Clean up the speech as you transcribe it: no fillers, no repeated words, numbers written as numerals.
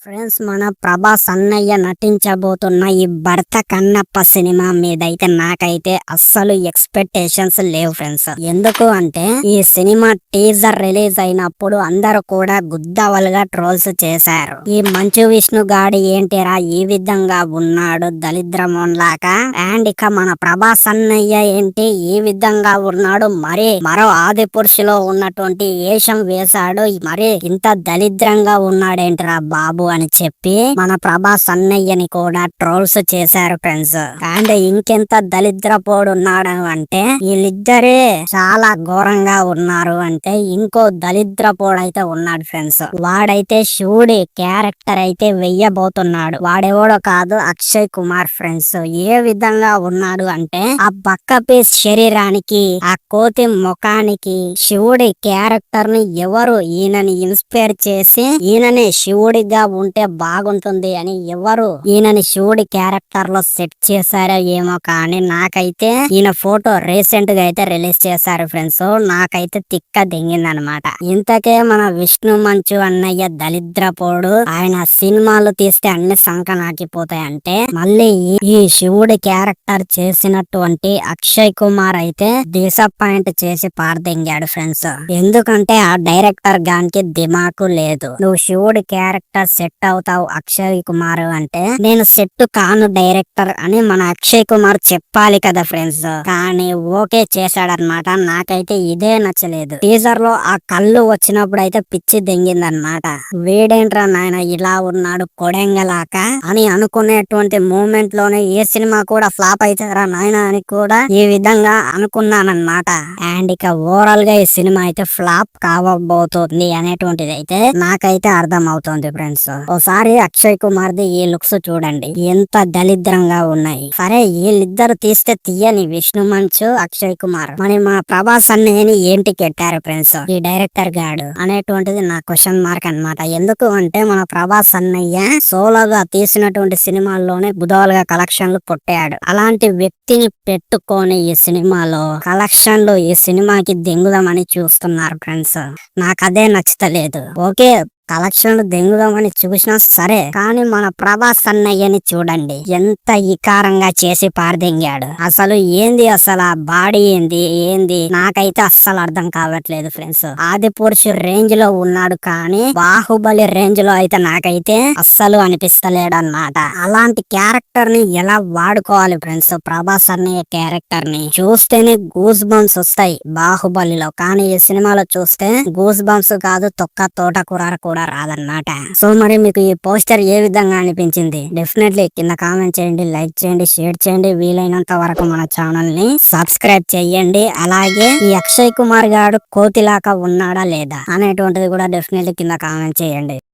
Friends, మన ప్రభాస్ అన్నయ్య నటించబోతున్న ఈ భర్త కన్నప్ప సినిమా మీదైతే నాకైతే అస్సలు ఎక్స్పెక్టేషన్స్ లేవు ఫ్రెండ్స్. ఎందుకు అంటే ఈ సినిమా టీజర్ రిలీజ్ అయినప్పుడు అందరూ కూడా గుద్దవలుగా ట్రోల్స్ చేశారు. ఈ మంచు విష్ణు గాడి ఏంటిరా ఈ విధంగా ఉన్నాడు దళిద్రమోన్లాగా, అండ్ ఇక మన ప్రభాస్ అన్నయ్య ఏంటి ఈ విధంగా ఉన్నాడు, మరి మరో ఆది పురుషులో ఉన్నటువంటి వేషం వేశాడు, మరి ఇంత దళిద్రంగా ఉన్నాడేంటిరా బాబు అని చెప్పి మన ప్రభాస్ అన్నయ్యని కూడా ట్రోల్స్ చేశారు ఫ్రెండ్స్. అండ్ ఇంకెంత దళిద్రపోడు ఉన్నాడు అంటే వీళ్ళిద్దరే చాలా ఘోరంగా ఉన్నారు అంటే ఇంకో దళిద్రపోడు అయితే ఉన్నాడు ఫ్రెండ్స్. వాడైతే శివుడి క్యారెక్టర్ అయితే వెయ్యబోతున్నాడు. వాడెవడో కాదు, అక్షయ్ కుమార్ ఫ్రెండ్స్. ఏ విధంగా ఉన్నాడు అంటే ఆ బక్క పీస్ శరీరానికి, ఆ కోతి ముఖానికి శివుడి క్యారెక్టర్ ని ఎవరు ఈయనని ఇన్స్పైర్ చేసి ఈయననే శివుడిగా ఉంటే బాగుంటుంది అని ఎవరు ఈయనని శివుడి క్యారెక్టర్ లో సెట్ చేశారో ఏమో, కానీ నాకైతే ఈయన ఫోటో రీసెంట్ గా అయితే రిలీజ్ చేశారు ఫ్రెండ్స్. నాకైతే తిక్క దింగిందనమాట. ఇంతకే మన విష్ణు మంచు అన్నయ్య దళిద్రపోడు, ఆయన సినిమాలు తీస్తే అన్ని సంకనాకిపోతాయంటే మళ్ళీ ఈ శివుడి క్యారెక్టర్ చేసినటువంటి అక్షయ్ కుమార్ అయితే డిసప్పాయింట్ చేసి పారదింగాడు ఫ్రెండ్స్. ఎందుకంటే ఆ డైరెక్టర్ గానికి దిమాకు లేదు. నువ్వు శివుడి క్యారెక్టర్ సెట్ అవుతావు అక్షయ్ కుమార్ అంటే నేను సెట్ కాను డైరెక్టర్ అని మన అక్షయ్ కుమార్ చెప్పాలి కదా ఫ్రెండ్స్. కానీ ఓకే చేశాడనమాట. నాకైతే ఇదే నచ్చలేదు. టీజర్ లో ఆ కళ్ళు వచ్చినప్పుడు అయితే పిచ్చి దెంగిందనమాట. వీడేంట్రా నాయన ఇలా ఉన్నాడు కొడెంగలాక అని అనుకునేటువంటి మూమెంట్ లోనే ఏ సినిమా కూడా ఫ్లాప్ అవుతారా నాయన అని కూడా ఈ విధంగా అనుకున్నానమాట. అండ్ ఇక ఓవరాల్ గా ఈ సినిమా అయితే ఫ్లాప్ కావబోతుంది అనేటువంటిది అయితే నాకైతే అర్థం అవుతుంది ఫ్రెండ్స్. ఓసారి అక్షయ్ కుమార్ ది ఈ లుక్స్ చూడండి, ఎంత దళిద్రంగా ఉన్నాయి. సరే వీళ్ళిద్దరు తీస్తే తీయని విష్ణు మంచు అక్షయ్ కుమార్, మరి మా ప్రభాస్ అన్నయ్యని ఏంటి కెట్టారు ఫ్రెండ్స్ ఈ డైరెక్టర్ గాడు అనేటువంటిది నా క్వశ్చన్ మార్క్ అన్నమాట. ఎందుకు అంటే మన ప్రభాస్ అన్నయ్య సోలోగా తీసినటువంటి సినిమాల్లోనే బుధవాలుగా కలెక్షన్లు కొట్టాడు. అలాంటి వ్యక్తిని పెట్టుకొని ఈ సినిమాలో కలెక్షన్లు ఈ సినిమాకి దెంగుదామని చూస్తున్నారు ఫ్రెండ్స్. నాకు అదే నచ్చతలేదు. ఓకే కలెక్షన్లు దెంగుదామని చూసినా సరే, కానీ మన ప్రభాస్ అన్నయ్యని చూడండి ఎంత ఇకారంగా చేసి పారదెంగాడు. అసలు ఏంది అసలు ఆ బాడీ ఏంది నాకైతే అస్సలు అర్థం కావట్లేదు ఫ్రెండ్స్. ఆది పురుషు రేంజ్ లో ఉన్నాడు, కానీ బాహుబలి రేంజ్ లో అయితే నాకైతే అస్సలు అనిపిస్తలేడు అన్నమాట. అలాంటి క్యారెక్టర్ ని ఎలా వాడుకోవాలి ఫ్రెండ్స్? ప్రభాస్ అన్నయ్య క్యారెక్టర్ ని చూస్తేనే గూస్ బంప్స్ వస్తాయి బాహుబలిలో, కానీ ఈ సినిమాలో చూస్తే గూస్ బంప్స్ కాదు, తొక్క తోటకూర కూడా రాదన్నమాట. సో మరి మీకు ఈ పోస్టర్ ఏ విధంగా అనిపించింది? డెఫినెట్లీ కింద కామెంట్ చేయండి, లైక్ చేయండి, షేర్ చేయండి. వీలైనంత వరకు మన ఛానల్ ని సబ్స్క్రైబ్ చేయండి. అలాగే ఈ అక్షయ్ కుమార్ గారు కోతిలాగా ఉన్నాడా లేదా అనేటువంటిది కూడా డెఫినెట్లీ కింద కామెంట్ చేయండి.